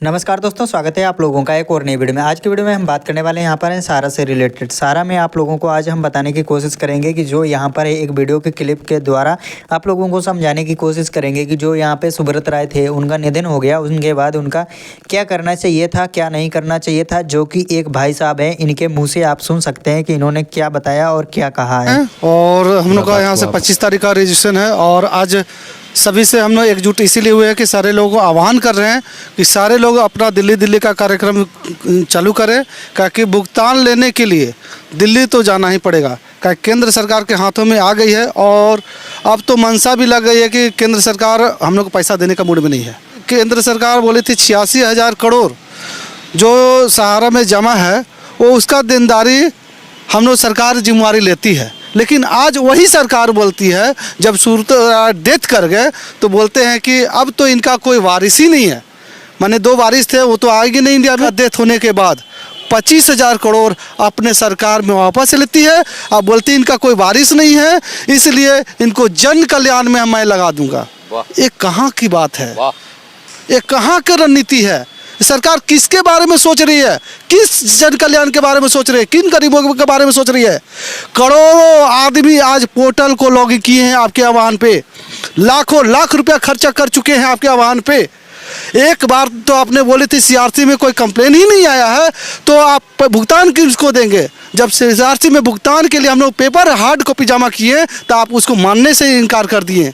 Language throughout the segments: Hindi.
नमस्कार दोस्तों, स्वागत है आप लोगों का एक और नई वीडियो में। आज की वीडियो में हम बात करने वाले हैं यहाँ पर हैं सारा से रिलेटेड। सारा में आप लोगों को आज हम बताने की कोशिश करेंगे कि जो यहाँ पर एक वीडियो के क्लिप के द्वारा आप लोगों को समझाने की कोशिश करेंगे कि जो यहाँ पे सुब्रत राय थे, उनका निधन हो गया, उनके बाद उनका क्या करना चाहिए था, क्या नहीं करना चाहिए था, जो कि एक भाई साहब हैं, इनके मुँह से आप सुन सकते हैं कि इन्होंने क्या बताया और क्या कहा है। और हम लोग का यहाँ से 25 तारीख का रजिस्ट्रेशन है और आज सभी से हम लोग एकजुट इसीलिए हुए हैं कि सारे लोगों को आह्वान कर रहे हैं कि सारे लोग अपना दिल्ली का कार्यक्रम चालू करें, क्योंकि भुगतान लेने के लिए दिल्ली तो जाना ही पड़ेगा, क्योंकि केंद्र सरकार के हाथों में आ गई है और अब तो मनसा भी लग गई है कि केंद्र सरकार हम लोग को पैसा देने का मूड में नहीं है। केंद्र सरकार बोली थी 86,000 करोड़ जो सहारा में जमा है वो उसका देनदारी हम लोग सरकार जिम्मेवारी लेती है, लेकिन आज वही सरकार बोलती है, जब सूरत डेथ कर गए तो बोलते हैं कि अब तो इनका कोई वारिस ही नहीं है। माने 2 वारिस थे, वो तो आएंगे नहीं इंडिया में। डेथ होने के बाद 25,000 करोड़ अपने सरकार में वापस लेती है। अब बोलती है इनका कोई वारिस नहीं है, इसलिए इनको जन कल्याण में मैं लगा दूंगा। ये कहाँ की बात है? ये कहाँ की रणनीति है? सरकार किसके बारे में सोच रही है? किस जन कल्याण के बारे में सोच रही है? किन गरीबों के बारे में सोच रही है? करोड़ों आदमी आज पोर्टल को लॉगिन किए हैं आपके आह्वान पे, लाखों लाख रुपया खर्चा कर चुके हैं आपके आह्वान पे। एक बार तो आपने बोली थी सीआरसी में कोई कंप्लेन ही नहीं आया है, तो आप भुगतान किसको देंगे? जब सीआरसी में भुगतान के लिए हम लोग पेपर हार्ड कॉपी जमा किए तो आप उसको मानने से इनकार कर दिए।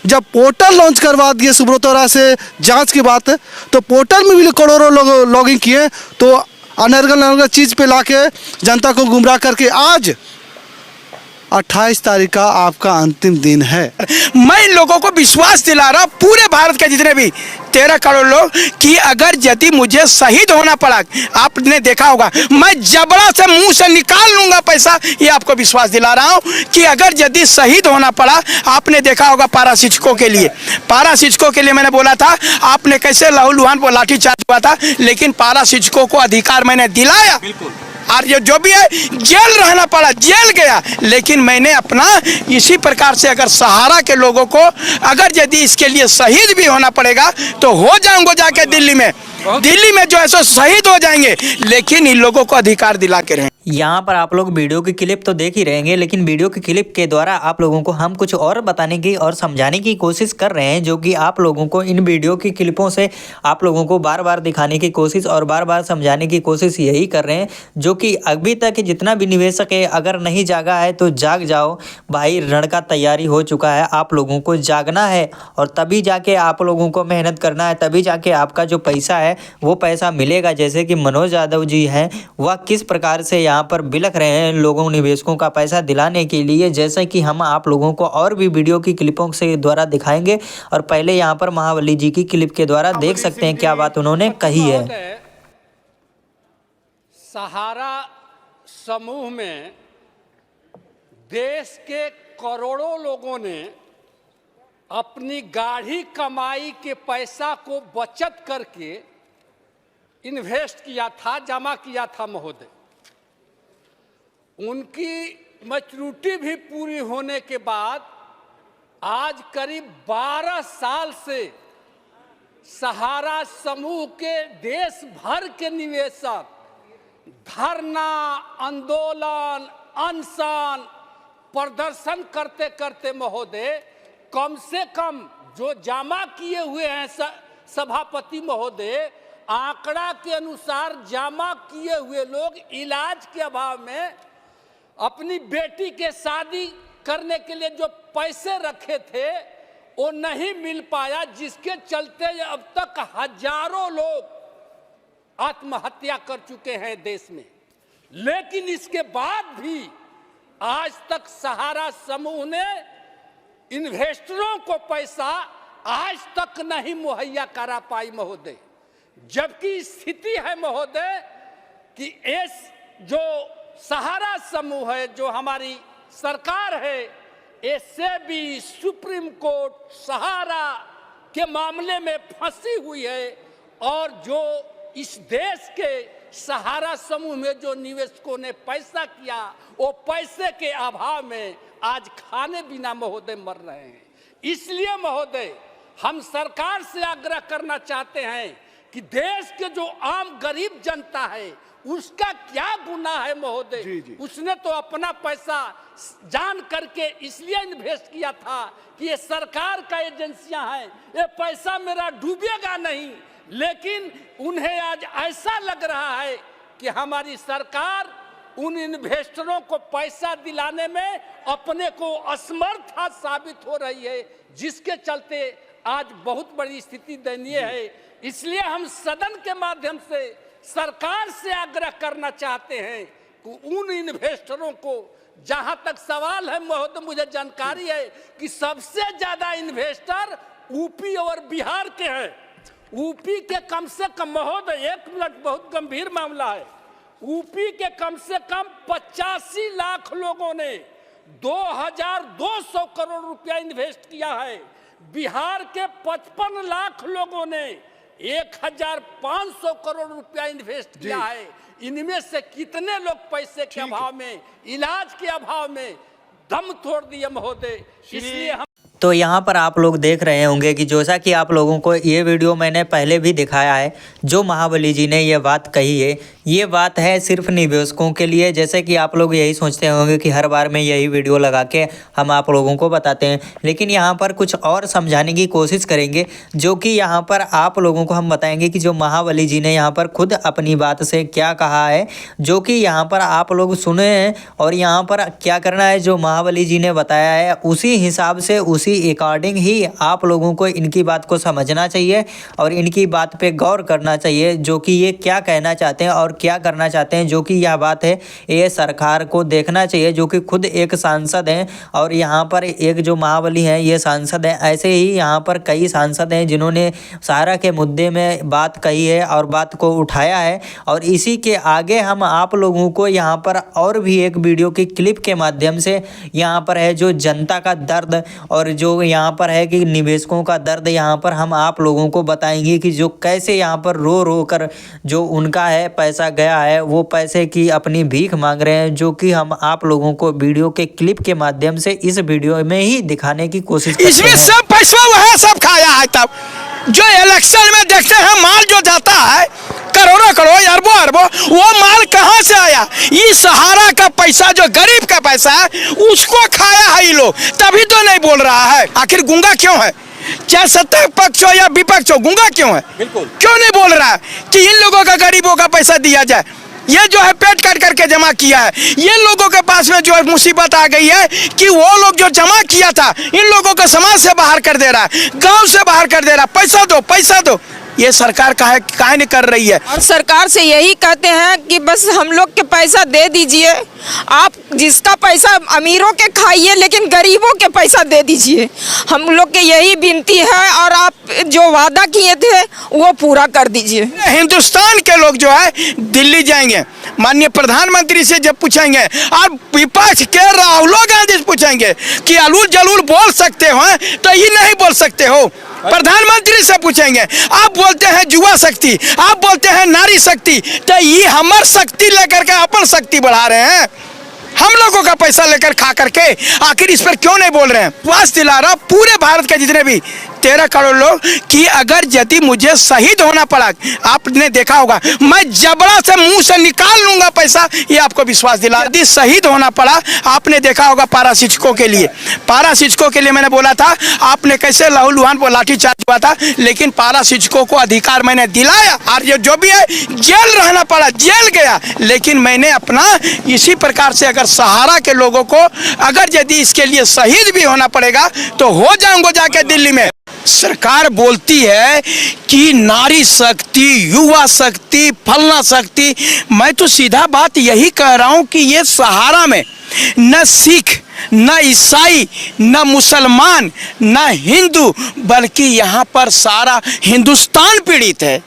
जब पोर्टल लॉन्च करवा दिए सुब्रत राय से जांच की बात है, तो पोर्टल में भी करोड़ों लोग लॉगिन किए, तो अनर्गल चीज़ पे लाके जनता को गुमराह करके आज 28 तारीख का आपका अंतिम दिन है। मैं इन लोगों को विश्वास दिला रहा, पूरे भारत के जितने भी 13 करोड़ लोग, कि अगर यदि मुझे शहीद होना पड़ा, आपने देखा होगा मैं जबड़ा से मुंह से निकाल लूंगा पैसा। ये आपको विश्वास दिला रहा हूं कि अगर यदि शहीद होना पड़ा, आपने देखा होगा पारा शिक्षकों के लिए मैंने बोला था, आपने कैसे लहूलुहान को लाठीचार्ज हुआ था, लेकिन पारा शिक्षकों को अधिकार मैंने दिलाया। और ये जो भी है जेल रहना पड़ा, जेल गया, लेकिन मैंने अपना इसी प्रकार से अगर सहारा के लोगों को अगर यदि इसके लिए शहीद भी होना पड़ेगा तो हो जाऊंगा जाके दिल्ली में जो है सो शहीद हो जाएंगे, लेकिन इन लोगों को अधिकार दिला के रहें। यहाँ पर आप लोग वीडियो की क्लिप तो देख ही रहेंगे, लेकिन वीडियो की क्लिप के द्वारा आप लोगों को हम कुछ और बताने की और समझाने की कोशिश कर रहे हैं, जो कि आप लोगों को इन वीडियो की क्लिपों से आप लोगों को बार बार दिखाने की कोशिश और बार बार समझाने की कोशिश यही कर रहे हैं, जो कि अभी तक जितना भी निवेशक है अगर नहीं जागा है तो जाग जाओ भाई, रण का तैयारी हो चुका है। आप लोगों को जागना है और तभी जाके आप लोगों को मेहनत करना है, तभी जाके आपका जो पैसा है वो पैसा मिलेगा। जैसे कि मनोज यादव जी हैं, वह किस प्रकार से यहाँ पर बिलख रहे हैं लोगों निवेशकों का पैसा दिलाने के लिए, जैसे कि हम आप लोगों को और भी वीडियो की क्लिपों से द्वारा दिखाएंगे। और पहले यहाँ पर महाबली जी की क्लिप के द्वारा देख सकते हैं क्या बात उन्होंने कही है। सहारा समूह में देश के करोड़ों लोगों ने अपनी गाढ़ी कमाई के पैसा को बचत करके इन्वेस्ट किया था, जमा किया था महोदय। उनकी मैच्योरिटी भी पूरी होने के बाद आज करीब 12 साल से सहारा समूह के देश भर के निवेशक धरना, आंदोलन, अनशन, प्रदर्शन करते करते महोदय कम से कम जो जमा किए हुए हैं सभापति महोदय, आंकड़ा के अनुसार जमा किए हुए लोग इलाज के अभाव में अपनी बेटी के शादी करने के लिए जो पैसे रखे थे वो नहीं मिल पाया, जिसके चलते अब तक हजारों लोग आत्महत्या कर चुके हैं देश में। लेकिन इसके बाद भी आज तक सहारा समूह ने इन्वेस्टरों को पैसा आज तक नहीं मुहैया करा पाई महोदय। जबकि स्थिति है महोदय कि इस जो सहारा समूह है, जो हमारी सरकार है, इससे भी सुप्रीम कोर्ट सहारा के मामले में फंसी हुई है। और जो इस देश के सहारा समूह में जो निवेशकों ने पैसा किया, वो पैसे के अभाव में आज खाने बिना महोदय मर रहे हैं। इसलिए महोदय हम सरकार से आग्रह करना चाहते हैं कि देश के जो आम गरीब जनता है उसका क्या गुनाह है महोदय। उसने तो अपना पैसा जान करके इसलिए इन्वेस्ट किया था कि ये सरकार का एजेंसियां हैं, ये पैसा मेरा डूबेगा नहीं। लेकिन उन्हें आज ऐसा लग रहा है कि हमारी सरकार उन इन्वेस्टरों को पैसा दिलाने में अपने को असमर्थ साबित हो रही है, जिसके चलते आज बहुत बड़ी स्थिति दयनीय है। इसलिए हम सदन के माध्यम से सरकार से आग्रह करना चाहते हैं कि उन इन्वेस्टरों को, जहां तक सवाल है महोदय, मुझे जानकारी है कि सबसे ज्यादा इन्वेस्टर यूपी और बिहार के हैं। यूपी के कम से कम महोदय, एक मिनट, बहुत गंभीर मामला है, यूपी के कम से कम 85 लाख लोगों ने 2200 करोड़ रुपया इन्वेस्ट किया है। बिहार के 55 लाख लोगों ने 1500 करोड़ रुपया इन्वेस्ट किया है। इनमें से कितने लोग पैसे के अभाव में, इलाज के अभाव में दम तोड़ दिए महोदय। इसलिए हम तो यहाँ पर आप लोग देख रहे होंगे कि जैसा कि आप लोगों को ये वीडियो मैंने पहले भी दिखाया है, जो महाबली जी ने ये बात कही है, ये बात है सिर्फ निवेशकों के लिए। जैसे कि आप लोग यही सोचते होंगे कि हर बार में यही वीडियो लगा के हम आप लोगों को बताते हैं, लेकिन यहाँ पर कुछ और समझाने की कोशिश करेंगे, जो कि यहाँ पर आप लोगों को हम बताएंगे कि जो महाबली जी ने यहाँ पर खुद अपनी बात से क्या कहा है, जो कि यहाँ पर आप लोग सुने हैं। और यहाँ पर क्या करना है, जो महाबली जी ने बताया है उसी हिसाब से, उसी अकॉर्डिंग ही आप लोगों को इनकी बात को समझना चाहिए और इनकी बात पे गौर करना चाहिए, जो कि ये क्या कहना चाहते हैं और क्या करना चाहते हैं। जो कि यह बात है ये सरकार को देखना चाहिए, जो कि खुद एक सांसद हैं और यहाँ पर एक जो महाबली हैं ये सांसद हैं। ऐसे ही यहाँ पर कई सांसद हैं जिन्होंने सहारा के मुद्दे में बात कही है और बात को उठाया है। और इसी के आगे हम आप लोगों को यहाँ पर और भी एक वीडियो की क्लिप के माध्यम से यहाँ पर है जो जनता का दर्द और जो यहाँ पर है कि निवेशकों का दर्द, यहाँ पर हम आप लोगों को बताएंगे कि जो कैसे यहाँ पर रो रो कर जो उनका है पैसा गया है, वो पैसे की अपनी भीख मांग रहे हैं, जो कि हम आप लोगों को वीडियो के क्लिप के माध्यम से इस वीडियो में ही दिखाने की कोशिश करते हैं। इसमें सब पैसा वह सब खाया है। तब जो इलेक्शन में देखते हैं माल जो जाता है करोड़ों करोड़ अरबों अरबों, वो माल कहाँ से आया? ये सहारा का पैसा, जो गरीब का पैसा है, उसको खाया है ये लोग, तभी तो नहीं बोल रहा है। आखिर गूंगा क्यों है? चाहे सत्ता पक्ष हो या विपक्ष हो, गूंगा क्यों है? बिल्कुल क्यों नहीं बोल रहा है कि इन लोगों का, गरीबों का पैसा दिया जाए? ये जो है पेट काट करके जमा किया है, ये लोगों के पास में जो है मुसीबत आ गई है कि वो लोग जो जमा किया था इन लोगों को समाज से बाहर कर दे रहा है, गांव से बाहर कर दे रहा है। पैसा दो, पैसा दो। ये सरकार काहे नहीं कर रही है? और सरकार से यही कहते हैं कि बस हम लोग के पैसा दे दीजिए, आप जिसका पैसा अमीरों के खाइए लेकिन गरीबों के पैसा दे दीजिए। हम लोग के यही विनती है और आप जो वादा किए थे वो पूरा कर दीजिए। हिंदुस्तान के लोग जो है दिल्ली जाएंगे, माननीय प्रधानमंत्री से जब पूछेंगे और विपक्ष के राहुल गांधी से पूछेंगे कि अलूल जलूल बोल सकते हो तो ये नहीं बोल सकते हो। प्रधानमंत्री से पूछेंगे, आप बोलते हैं युवा शक्ति, आप बोलते हैं नारी शक्ति, तो ये हमार शक्ति लेकर के अपन शक्ति बढ़ा रहे हैं। हम लोगों का पैसा लेकर खा करके आखिर इस पर क्यों नहीं बोल रहे हैं? विश्वास दिला रहा पूरे भारत के जितने भी 13 करोड़ लोग कि अगर यदि मुझे शहीद होना पड़ा, आपने देखा होगा, मैं जबड़ा से मुंह से निकाल लूंगा पैसा, ये आपको विश्वास दिला। यदि शहीद होना पड़ा, आपने देखा होगा पारा शिक्षकों के लिए, पारा शिक्षकों के लिए मैंने बोला था, आपने कैसे लहूलुहान पर लाठीचार्ज हुआ था, लेकिन पारा शिक्षकों को अधिकार मैंने दिलाया और ये जो भी है जेल रहना पड़ा, जेल गया, लेकिन मैंने अपना इसी प्रकार से अगर सहारा के लोगों को अगर यदि इसके लिए शहीद भी होना पड़ेगा तो हो जाऊंगा जाके दिल्ली में। सरकार बोलती है कि नारी शक्ति, युवा शक्ति, फलना शक्ति। मैं तो सीधा बात यही कह रहा हूं कि ये सहारा में न सिख, न ईसाई, न मुसलमान, न हिंदू, बल्कि यहाँ पर सारा हिंदुस्तान पीड़ित है।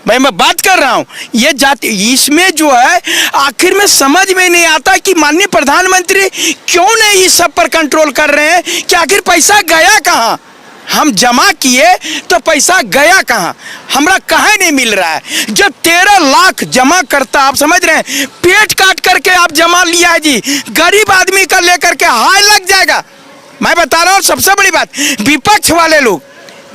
मैं बात कर रहा हूँ ये जाति, इसमें जो है आखिर में समझ में नहीं आता कि माननीय प्रधानमंत्री क्यों नहीं इस सब पर कंट्रोल कर रहे हैं कि आखिर पैसा गया कहाँ? हम जमा किए तो पैसा गया कहाँ? हमरा कहाँ नहीं मिल रहा है? जब 13 लाख जमा करता, आप समझ रहे हैं, पेट काट करके आप जमा लिया है जी, गरीब आदमी का लेकर के हाय लग जाएगा। मैं बता रहा हूँ सबसे बड़ी बात, विपक्ष वाले लोग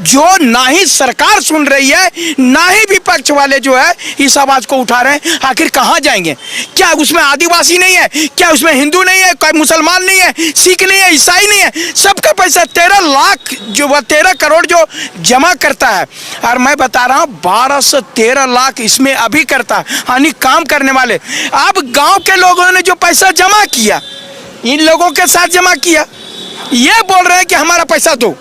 जो ना ही सरकार सुन रही है, ना ही विपक्ष वाले जो है इस आवाज को उठा रहे हैं। आखिर कहाँ जाएंगे? क्या उसमें आदिवासी नहीं है? क्या उसमें हिंदू नहीं है? कोई मुसलमान नहीं है? सिख नहीं है? ईसाई नहीं है? सबका पैसा 13 लाख जो 13 करोड़ जो जमा करता है, और मैं बता रहा हूँ 12 से 13 लाख इसमें अभी करता है, यानी काम करने वाले। अब गांव के लोगों ने जो पैसा जमा किया, इन लोगों के साथ जमा किया, ये बोल रहे हैं कि हमारा पैसा दो।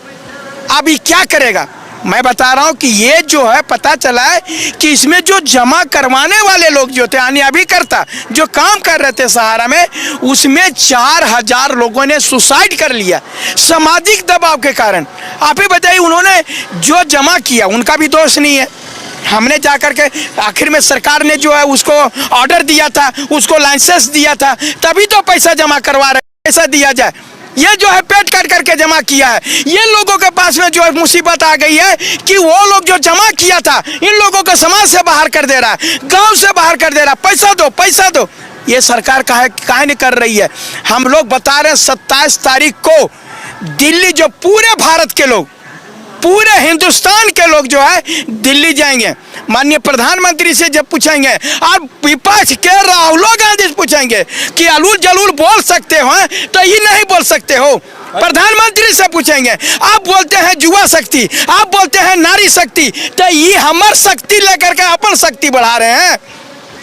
अब ये क्या करेगा? मैं बता रहा हूं कि ये जो है पता चला है कि इसमें जो जमा करवाने वाले लोग जो थे, यानी अभी करता जो काम कर रहे थे सहारा में, उसमें 4000 लोगों ने सुसाइड कर लिया सामाजिक दबाव के कारण। आप ही बताइए, उन्होंने जो जमा किया उनका भी दोष नहीं है। हमने जाकर के आखिर में सरकार ने जो है उसको ऑर्डर दिया था, उसको लाइसेंस दिया था, तभी तो पैसा जमा करवा रहे, पैसा दिया जाए। ये जो है पेट काट करके जमा किया है। ये लोगों के पास में जो है मुसीबत आ गई है कि वो लोग जो जमा किया था, इन लोगों को समाज से बाहर कर दे रहा है, गांव से बाहर कर दे रहा है। पैसा दो, पैसा दो। ये सरकार काहे नहीं कर रही है? हम लोग बता रहे हैं 27 तारीख को दिल्ली, जो पूरे भारत के लोग, पूरे हिंदुस्तान के लोग जो है दिल्ली जाएंगे, माननीय प्रधानमंत्री से जब पूछेंगे, और विपक्ष के राहुल गांधी से पूछेंगे कि अलूल जलूल बोल सकते हो तो ये नहीं बोल सकते हो। प्रधानमंत्री से पूछेंगे, आप बोलते हैं युवा शक्ति, आप बोलते हैं नारी शक्ति, तो ये हमार शक्ति लेकर के अपन शक्ति बढ़ा रहे हैं।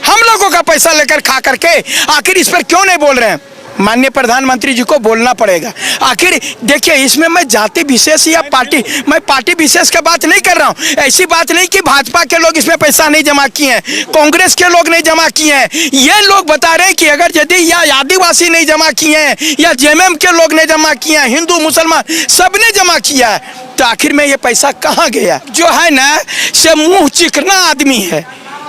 हम लोगों का पैसा लेकर खा करके आखिर इस पर क्यों नहीं बोल रहे हैं? माननीय प्रधानमंत्री जी को बोलना पड़ेगा। आखिर देखिए, इसमें मैं जाति विशेष या मैं पार्टी विशेष की बात नहीं कर रहा हूँ। ऐसी बात नहीं कि भाजपा के लोग इसमें पैसा नहीं जमा किए हैं, कांग्रेस के लोग नहीं जमा किए हैं। ये लोग बता रहे हैं कि अगर यदि या आदिवासी नहीं जमा किए हैं, या जेएमएम के लोग नहीं जमा किए हैं, हिंदू मुसलमान सबने जमा किया है, तो आखिर में ये पैसा कहाँ गया? जो है ना, से मुँह चिकना आदमी है,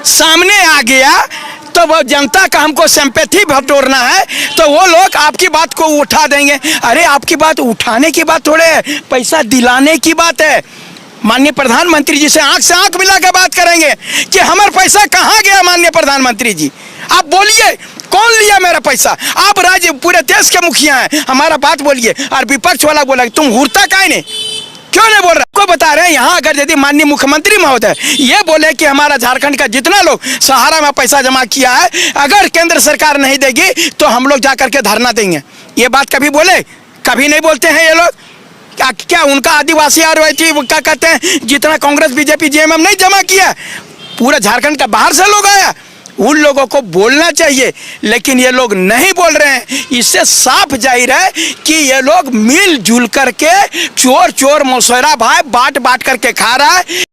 सामने आ गया तो वो जनता का हमको सिंपैथी बटोरना है, तो वो लोग आपकी बात को उठा देंगे। अरे आपकी बात उठाने की बात थोड़े है, पैसा दिलाने की बात है। माननीय प्रधानमंत्री जी से आंख मिला के बात करेंगे कि हमारा पैसा कहाँ गया। माननीय प्रधानमंत्री जी, आप बोलिए, कौन लिया मेरा पैसा? आप राज्य पूरे देश के मुखिया हैं, हमारा बात बोलिए। और विपक्ष वाला बोला तुम हुरता काहे नहीं, क्यों नहीं बोल रहा? को बता रहे हैं यहाँ, अगर यदि माननीय मुख्यमंत्री महोदय ये बोले कि हमारा झारखंड का जितना लोग सहारा में पैसा जमा किया है, अगर केंद्र सरकार नहीं देगी तो हम लोग जाकर के धरना देंगे, ये बात कभी बोले? कभी नहीं बोलते हैं ये लोग। क्या उनका आदिवासी और क्या कहते हैं, जितना कांग्रेस बीजेपी जेएमएम नहीं जमा किया, पूरा झारखंड का बाहर से लोग आया, उन लोगों को बोलना चाहिए, लेकिन ये लोग नहीं बोल रहे हैं। इससे साफ जाहिर है कि ये लोग मिलजुल करके चोर चोर मौसेरा भाई बांट करके खा रहा है।